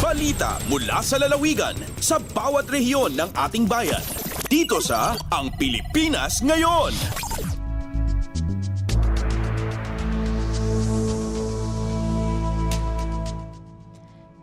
Balita mula sa lalawigan sa bawat rehiyon ng ating bayan. Dito sa Ang Pilipinas Ngayon.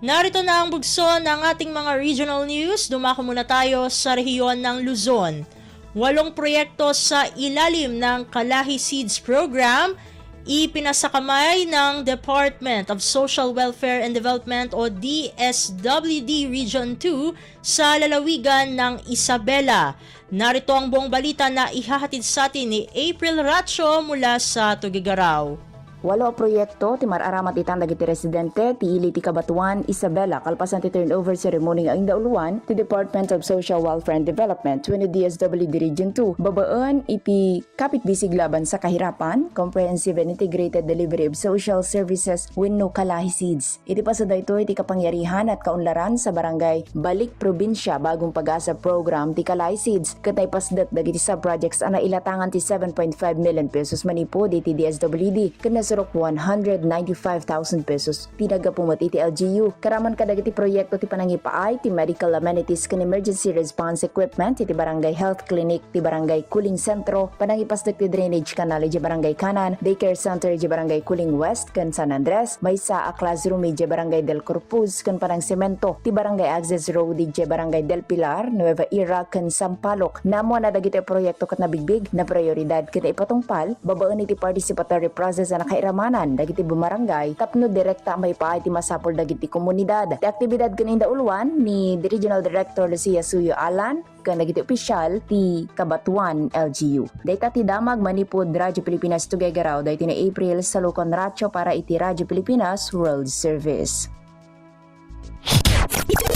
Narito na ang bugso ng ating mga regional news. Dumako muna tayo sa rehiyon ng Luzon. 8 proyekto sa ilalim ng Kalahi Seeds Program ipinasakamay ng Department of Social Welfare and Development o DSWD Region 2 sa lalawigan ng Isabela. Narito ang buong balita na ihahatid sa atin ni April Racho mula sa Tuguegarao. 8 proyekto ti mararamat itang dagiti residente ti ili ti Cabatuan, Isabela kalpasan ti turnover ceremony nga indauluan ti Department of Social Welfare and Development wenno DSWD Region 2. Babaan iti kapitbisig laban sa kahirapan, Comprehensive and Integrated Delivery of Social Services wenno Kalahi Seeds. Iti pasada ito iti kapangyarihan at kaunlaran sa barangay Balik Probinsya bagong pag-asa program ti Kalahi Seeds ket pasdat dagiti sub-projects ana ilatangan ti 7.5 million pesos manipod iti DSWD ket surok 195,000 pesos pinagapumati ti LGU. Karaman kadagiti proyekto ti panangipaay ti medical amenities ken emergency response equipment ti barangay health clinic ti barangay Kuling Sentro, panangipasdek ti drainage canal ti barangay Kanan, daycare center ti barangay Kuling West ken San Andres, maysa a classroom ti barangay Del Corpus ken panang semento ti barangay Access Road ti barangay Del Pilar, Nueva Eira ken Sampaloc. Namo na dagiti proyekto ket nabigbig na prioridad ken ipatungpal babaan iti participatory process na ramanan dagiti bumarangay tapno direkta may paay ti masapol dagiti komunidad. Ti aktibidad kaninda uluan ni Regional Director Lucia Suyo Alan ken dagiti opisyal ti Cabatuan LGU. Dayta ti damag manipod Radyo Pilipinas Tuguegarao dayta ni April sa Lucon Racho para iti Radyo Pilipinas World Service.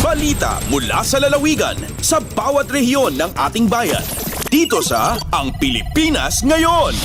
Balita mula sa lalawigan sa bawat rehiyon ng ating bayan. Dito sa Ang Pilipinas Ngayon.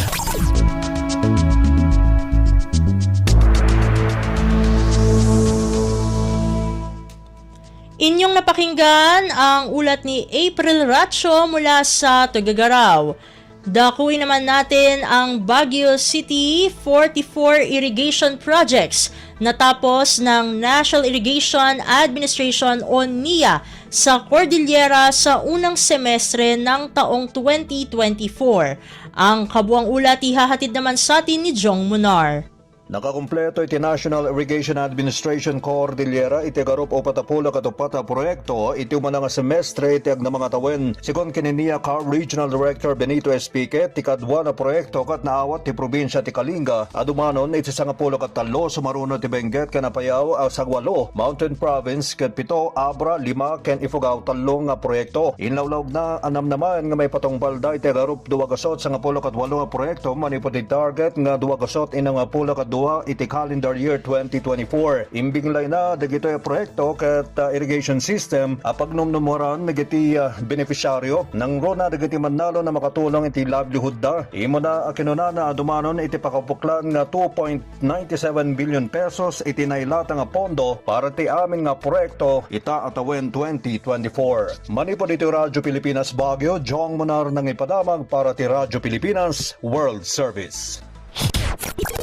Inyong napakinggan ang ulat ni April Racho mula sa Tuguegarao. Dakuin naman natin ang Baguio City 44 irrigation projects natapos ng National Irrigation Administration o NIA sa Cordillera sa unang semestre ng taong 2024. Ang kabuang ulat ihahatid naman sa atin ni Jong Munar. Nakakumpleto iti National Irrigation Administration Cordillera iti garup o patapula katupata proyekto iti umana nga semestre iti agna mga tawen. Sigon kininiya ka Regional Director Benito Espique ti kadwa na proyekto kat naawat ti probinsya ti Kalinga adumanon iti sangapulo kat talo sumaruno ti Benguet ken Apayao Sagwalo Mountain Province ket 7 Abra 5 ken Ifugao talong nga proyekto. Inlawlaw na anam naman nga may patungbalda iti garup 2 sangapulo kat 8 nga proyekto manipod ti target nga 2 inang pulo kat iti calendar year 2024. Imbinglay na dagito yung proyekto ket irrigation system pagnumnumuran dagiti beneficiaryo nang rona dagiti manalo na makatulong iti livelihood da. Imo na kinunana adumanon iti pakapuklan nga 2.97 billion pesos iti nailata nga pondo para ti amin nga proyekto ita atawen 2024. Manipod iti Radyo Pilipinas Baguio, Jong Munar nang ipadamag para ti Radyo Pilipinas World Service.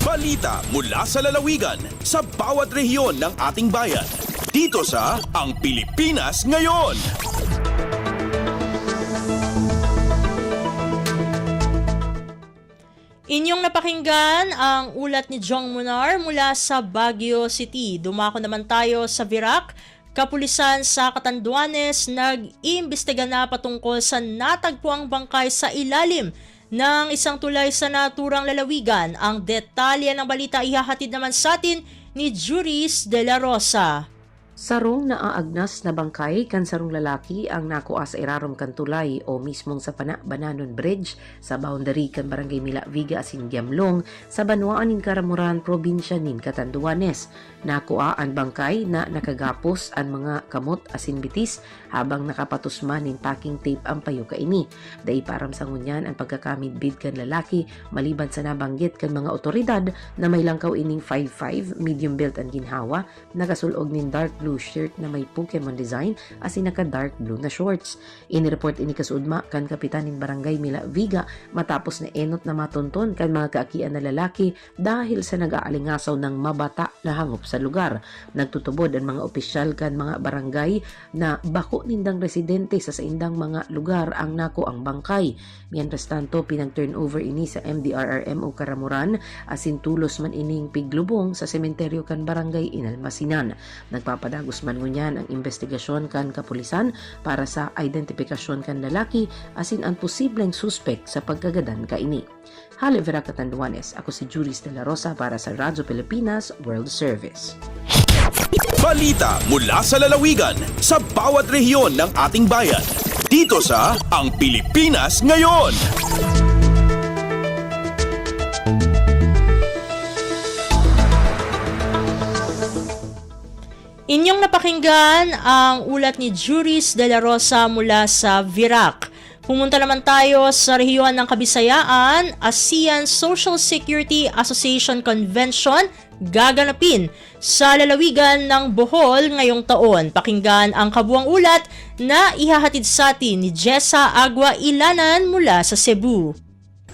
Balita mula sa lalawigan sa bawat rehiyon ng ating bayan. Dito sa Ang Pilipinas Ngayon. Inyong napakinggan ang ulat ni Jong Munar mula sa Baguio City. Dumako naman tayo sa Virac. Kapulisan sa Catanduanes nag-iimbestiga na patungkol sa natagpuang bangkay sa ilalim ng isang tulay sa naturang lalawigan. Ang detalye ng balita ihahatid naman sa atin ni Juris de la Rosa. Sarong naaagnas na bangkay kan sarong lalaki ang nakuha sa irarom kan tulay o mismong sa Bananon Bridge sa boundary kan Barangay Mila Viga asin Giamlong sa Banwaan nin Karamuran, probinsya nin Catanduanes. Nakuha ang bangkay na nakagapos ang mga kamot asin bitis habang nakapatusman nin packing tape ang payo kaini. Dai param sa ngunyan ang pagkakamidbid kan lalaki maliban sa nabanggit kan mga otoridad na may langkaw ining 5'5" medium built ang ginhawa, nagasulog nin dark blue blue shirt na may Pokemon design as naka dark blue na shorts. Inireport ini kasudma kan kapitanin barangay Mila Viga matapos na enot na matunton kan mga kaakian na lalaki dahil sa nag-aalingasaw ng mabata na hangop sa lugar. Nagtutubod ang mga opisyal kan mga barangay na bako nindang residente sa saindang mga lugar ang nako ang bangkay. Mientras tanto, pinag-turnover ini sa MDRRMO Karamuran asin tulos man ining piglubong sa sementeryo kan barangay Inalmasinan. Nagpapadagos man ngunyan ang investigasyon kan kapulisan para sa identifikasyon kan lalaki asin ang posibleng suspek sa pagkagadan kaini. Hali Vera Catanduanes, ako si Juris de la Rosa para sa Radyo Pilipinas World Service. Balita mula sa lalawigan sa bawat rehiyon ng ating bayan. Dito sa Ang Pilipinas Ngayon. Inyong napakinggan ang ulat ni Juris de la Rosa mula sa Virac. Pumunta naman tayo sa rehiyon ng Kabisayaan. ASEAN Social Security Association Convention gaganapin sa lalawigan ng Bohol ngayong taon. Pakinggan ang kabuang ulat na ihahatid sa atin ni Jessa Agua Ilanan mula sa Cebu.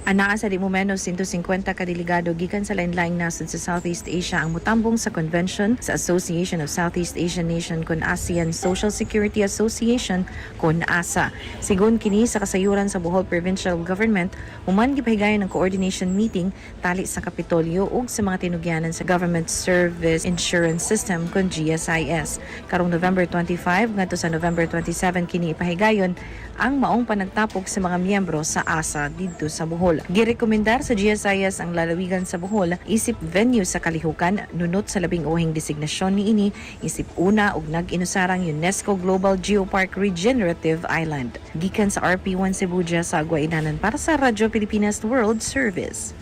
Anaa sa di mo menos 150 kadelegado gikan sa lain-laing nasod sa Southeast Asia ang mutambong sa convention sa Association of Southeast Asian Nation kon ASEAN Social Security Association kon ASA. Sigon kini sa kasayuran sa Bohol Provincial Government, human gipahigayon ng coordination meeting tali sa Kapitolyo ug sa mga tinugyanan sa Government Service Insurance System kon GSIS. Karong November 25 ngadto sa November 27 kini ipahigayon ang maong panagtapok sa mga miyembro sa ASA didto sa Bohol. Girekomendar sa GSIS ang lalawigan sa Bohol isip venue sa kalihukan nunot sa labing uhing designasyon niini isip una ug nag-inusarang UNESCO Global Geopark Regenerative Island. Gikan sa RP1 Cebu sa Agua Ilanan para sa Radyo Pilipinas World Service.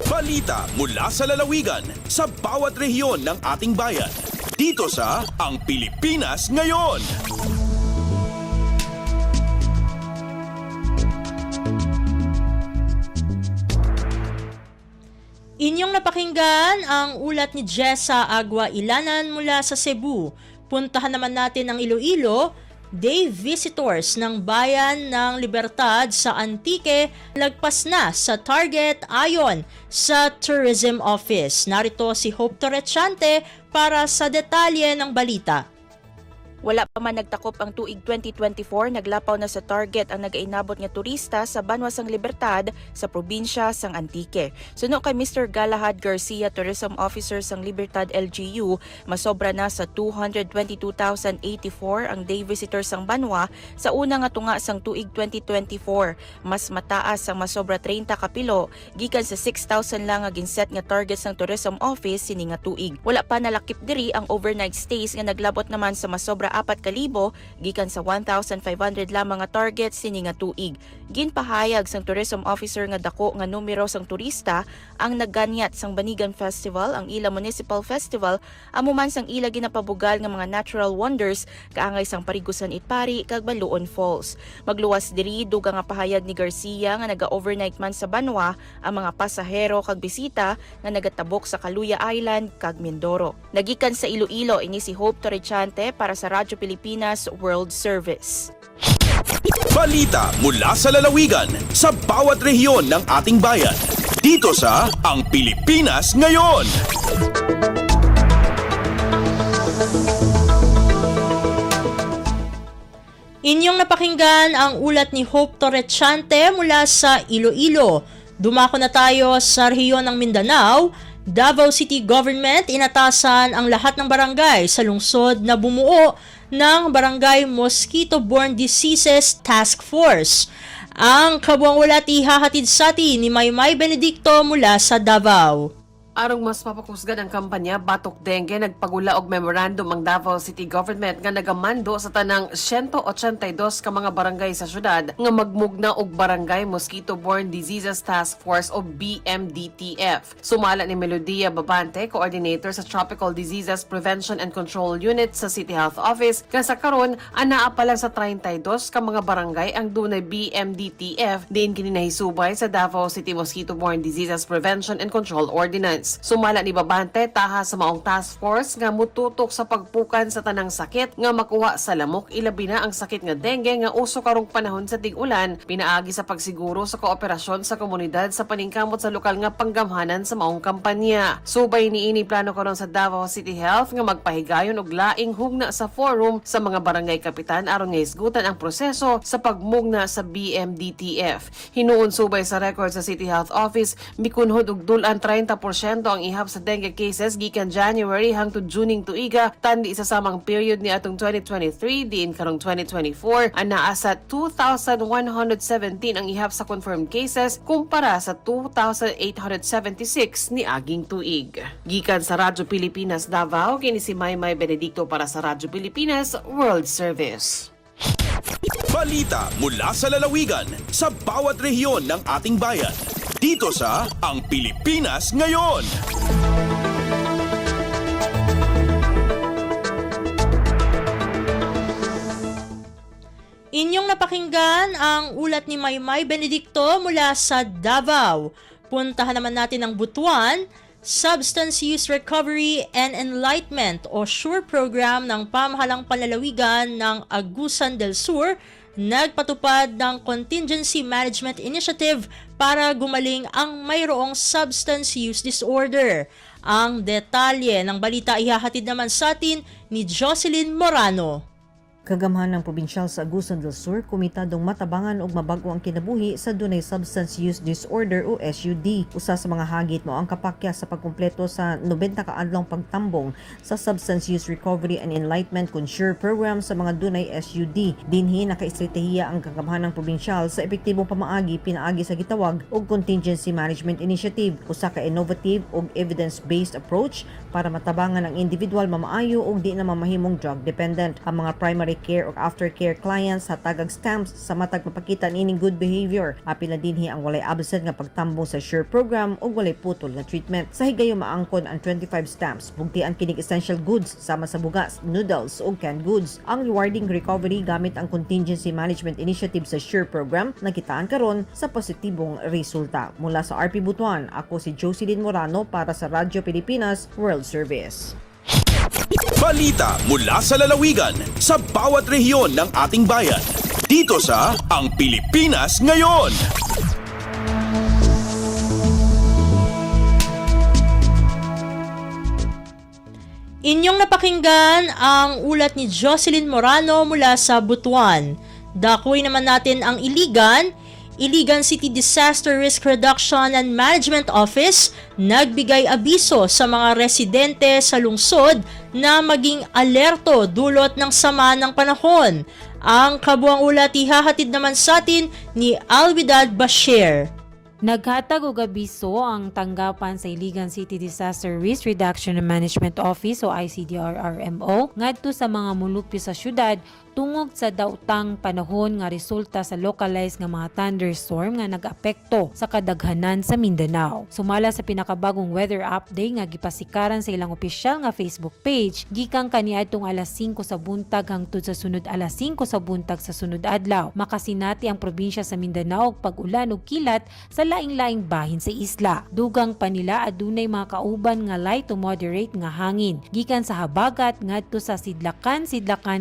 Balita mula sa lalawigan sa bawat rehiyon ng ating bayan. Dito sa Ang Pilipinas Ngayon. Inyong napakinggan ang ulat ni Jessa Agua Ilanan mula sa Cebu. Puntahan naman natin ang Iloilo. Day visitors ng Bayan ng Libertad sa Antique lagpas na sa target ayon sa Tourism Office. Narito si Hope Torrechante para sa detalye ng balita. Wala pa man nagtakop ang tuig 2024, naglapaw na sa target ang nagainabot nga turista sa Banwa sang Libertad sa probinsya sang Antique. Suno kay Mr. Galahad Garcia, Tourism Officer sang Libertad LGU, masobra na sa 222,084 ang day visitors sang Banwa sa una nga tunga sang tuig 2024. Mas mataas ang masobra 30 kapilo gikan sa 6,000 lang nga ginset nga target sang Tourism Office sini nga tuig. Wala pa nalakip diri ang overnight stays nga naglabot naman sa masobra 4,000 gikan sa 1,500 lamang nga target sini nga tuig. Ginpahayag sang tourism officer nga dako nga numero sang turista ang nagganyat sang Banigan Festival, ang ila Municipal Festival, amo man sang ila ginapabugal nga mga natural wonders kaangay sang Parigusan Itpari kag Baluon Falls. Magluwas diri dugang nga pahayag ni Garcia nga naga-overnight man sa Banwa ang mga pasahero kag bisita nga nagatabok sa Kaluya Island kag Mindoro. Nagikan sa Iloilo ini si Hope Torrechante para sa Radyo Pilipinas World Service. Balita mula sa lalawigan sa bawat rehiyon ng ating bayan. Dito sa Ang Pilipinas Ngayon. Inyong napakinggan ang ulat ni Hope Torrechante mula sa Iloilo. Dumako na tayo sa rehiyon ng Mindanao. Davao City Government inatasan ang lahat ng barangay sa lungsod na bumuo ng Barangay Mosquito-Borne Diseases Task Force. Ang kabuang ulat ihahatid sa atin ni Maymay Benedicto mula sa Davao. Arong mas mapakusgan ang kampanya Batok Dengue, nagpagula og memorandum ang Davao City Government nga nagamando sa tanang 182 ka mga barangay sa syudad nga magmugna og Barangay Mosquito-Borne Diseases Task Force o BMDTF. Sumala ni Melodia Babante, Coordinator sa Tropical Diseases Prevention and Control Unit sa City Health Office, nga sa karon anaa pa lang sa 32 ka mga barangay ang dunay BMDTF din kini nahisubay sa Davao City Mosquito-Borne Diseases Prevention and Control Ordinance. treatments. Sumala ni Babante taha sa maong task force nga mututok sa pagpukan sa tanang sakit nga makuha sa lamok, ilabi na ang sakit nga dengue nga uso karong panahon sa tig-ulan, pinaagi sa pagsiguro sa kooperasyon sa komunidad sa paningkamot sa lokal nga panggamhanan sa maong kampanya. Subay niini plano karon sa Davao City Health nga magpahigayon og laing hugna sa forum sa mga barangay kapitan aron nga isgutan ang proseso sa pagmugna sa BMDTF. Hinuon subay sa record sa City Health Office, mikunhod og dulan 30% ang ihap sa dengue cases gikan January hangtod Juning tuiga, tandi sa samang period ni atong 2023 diin karong 2024 anaa sa 2,117 ang ihap sa confirmed cases kumpara sa 2,876 ni aging tuig. Gikan sa Radyo Pilipinas Davao, kini si Maymay Benedicto para sa Radyo Pilipinas World Service. Balita mula sa lalawigan sa bawat rehiyon ng ating bayan. Dito sa Ang Pilipinas Ngayon. Inyong napakinggan ang ulat ni Maymay Benedicto mula sa Davao. Puntahan naman natin ang Butuan. Substance Use Recovery and Enlightenment o SURE program ng pamahalang panlalawigan ng Agusan del Sur nagpatupad ng Contingency Management Initiative para gumaling ang mayroong substance use disorder. Ang detalye ng balita ihahatid naman sa atin ni Jocelyn Morano. Kagamhan ng probinsyal sa Agusan del Sur, komitadong matabangan og mabago ang kinabuhi sa dunay substance use disorder o SUD. Usa sa mga hagit mo ang kapakya sa pagkumpleto sa 90 kaadlong pagtambong sa Substance Use Recovery and Enlightenment kun SURE program sa mga dunay SUD. Dinhi nakaistratehiya ang kagamhan ng probinsyal sa epektibong pamaagi pinaagi sa gitawag og Contingency Management Initiative, usa ka innovative og evidence-based approach para matabangan ang individual mamaayo og di na mamahimong drug dependent. Ang mga primary care o aftercare clients hatagag stamps sa matag mapakita nining good behavior. Apil na dinhi ang walay absent nga pagtambong sa SURE program o walay putol nga treatment. Sa higayon maangkon ang 25 stamps. Bugtian kining essential goods sama sa bugas, noodles o canned goods. Ang rewarding recovery gamit ang Contingency Management Initiative sa SURE program nakitaan karon sa positibong resulta. Mula sa RP Butuan, ako si Jocelyn Morano para sa Radyo Pilipinas World Service. Balita mula sa lalawigan sa bawat rehiyon ng ating bayan. Dito sa Ang Pilipinas Ngayon. Inyong napakinggan ang ulat ni Jocelyn Morano mula sa Butuan. Dakuy naman natin ang Iligan. Iligan City Disaster Risk Reduction and Management Office nagbigay abiso sa mga residente sa lungsod na maging alerto dulot ng sama ng panahon. Ang kabuang ulat ihahatid naman sa atin ni Alwidad Bashir. Naghatag og abiso ang tanggapan sa Iligan City Disaster Risk Reduction and Management Office o ICDRRMO ngadto sa mga mulupyo sa syudad tungod sa daotang panahon nga resulta sa localized nga mga thunderstorm nga nag-apekto sa kadaghanan sa Mindanao. Sumala sa pinakabagong weather update nga gipasikaran sa ilang opisyal nga Facebook page, gikan kaniadtong alas 5 sa buntag hangtod sa sunod alas 5 sa buntag sa sunod adlaw. Makasinati ang probinsya sa Mindanao og pag-ulan ug kilat sa laing-laing bahin sa isla. Dugang pa nila adunay mga kauban nga light to moderate nga hangin. Gikan sa habagat ngadto sa sidlakan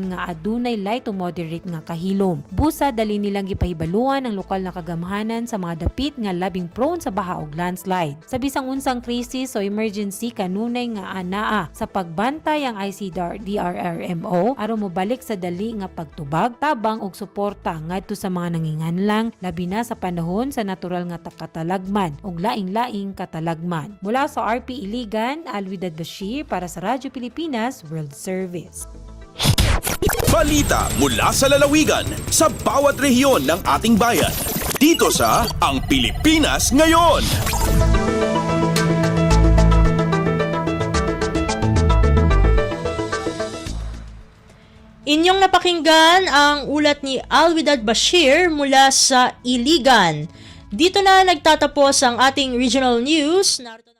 nga adunay light to moderate nga kahilom. Busa dali nilang gipahibaluan ang lokal na kagamhanan sa mga dapit nga labing prone sa baha ug landslide. Sa bisang unsang krisis o emergency kanunay nga anaa sa pagbantay ang ICDRRMO aron mobalik sa dali nga pagtubag, tabang ug suporta ngadto sa mga nanginganlang labi na sa panahon sa natural nga katalagman ug laing-laing katalagman. Mula sa RP Iligan, Alwidad Bashir para sa Radyo Pilipinas World Service. Balita mula sa lalawigan sa bawat rehiyon ng ating bayan. Dito sa Ang Pilipinas Ngayon. Inyong napakinggan ang ulat ni Alwidad Bashir mula sa Iligan. Dito na nagtatapos ang ating regional news. Narito